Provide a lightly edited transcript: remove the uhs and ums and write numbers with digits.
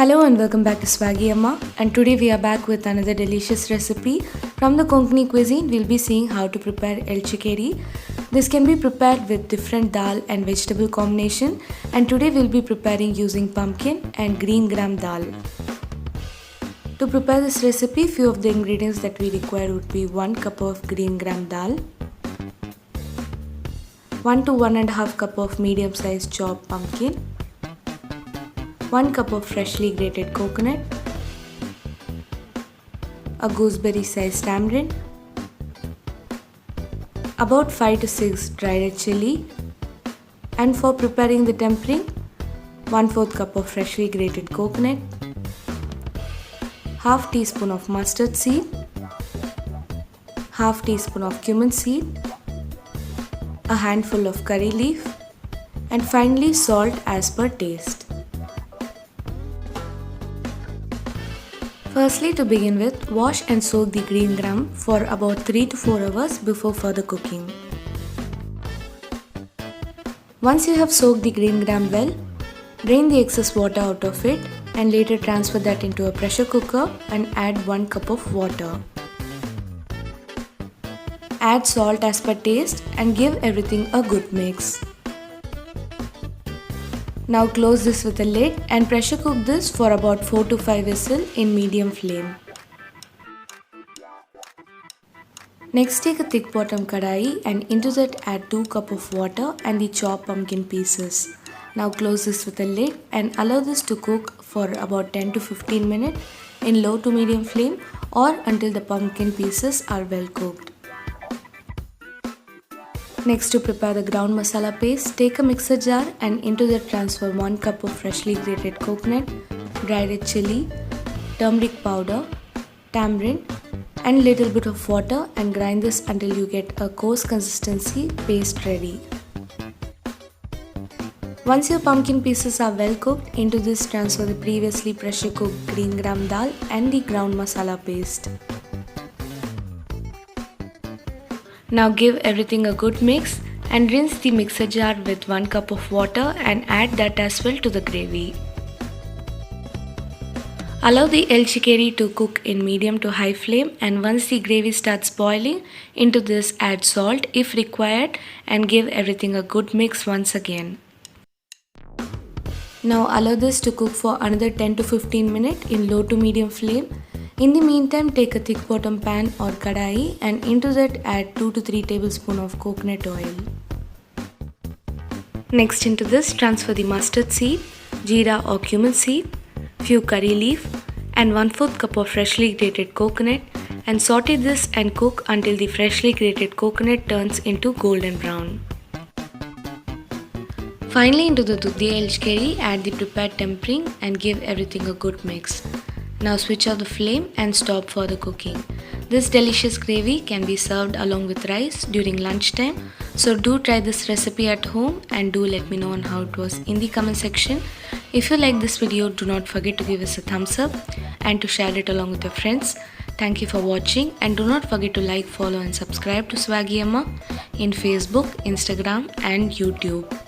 Hello and welcome back to Swaggy Amma, and today we are back with another delicious recipe from the Konkani cuisine. We'll be seeing how to prepare el chickeri. This can be prepared with different dal and vegetable combination, and today we'll be preparing using pumpkin and green gram dal. To prepare this recipe, few of the ingredients that we require would be 1 cup of green gram dal, 1 to 1.5 cup of medium sized chopped pumpkin, 1 cup of freshly grated coconut, a gooseberry sized tamarind, about 5 to 6 dried red chili, and for preparing the tempering, 1/4 cup of freshly grated coconut, half teaspoon of mustard seed, half teaspoon of cumin seed, a handful of curry leaf, and finally salt as per taste. Firstly, to begin with, wash and soak the green gram for about 3 to 4 hours before further cooking. Once you have soaked the green gram well, drain the excess water out of it and later transfer that into a pressure cooker and add 1 cup of water. Add salt as per taste and give everything a good mix. Now close this with a lid and pressure cook this for about 4 to 5 whistles in medium flame. Next, take a thick bottom kadai and into that add 2 cup of water and the chopped pumpkin pieces. Now close this with a lid and allow this to cook for about 10 to 15 minutes in low to medium flame or until the pumpkin pieces are well cooked. Next, to prepare the ground masala paste, take a mixer jar and into that transfer 1 cup of freshly grated coconut, dried red chili, turmeric powder, tamarind and little bit of water and grind this until you get a coarse consistency paste ready. Once your pumpkin pieces are well cooked, into this transfer the previously pressure cooked green gram dal and the ground masala paste. Now give everything a good mix and rinse the mixer jar with 1 cup of water and add that as well to the gravy. Allow the el chickeri to cook in medium to high flame, and once the gravy starts boiling, into this add salt if required and give everything a good mix once again. Now allow this to cook for another 10 to 15 minutes in low to medium flame. In the meantime, take a thick bottom pan or kadai and into that add 2 to 3 tablespoons of coconut oil. Next, into this transfer the mustard seed, jeera or cumin seed, few curry leaf and 1/4 cup of freshly grated coconut and saute this and cook until the freshly grated coconut turns into golden brown. Finally, into the dudhi el chickeri add the prepared tempering and give everything a good mix. Now switch off the flame and stop for the cooking. This delicious gravy can be served along with rice during lunchtime. So do try this recipe at home and do let me know on how it was in the comment section. If you like this video, do not forget to give us a thumbs up and to share it along with your friends. Thank you for watching and do not forget to like, follow and subscribe to Swaggy Amma in Facebook, Instagram and YouTube.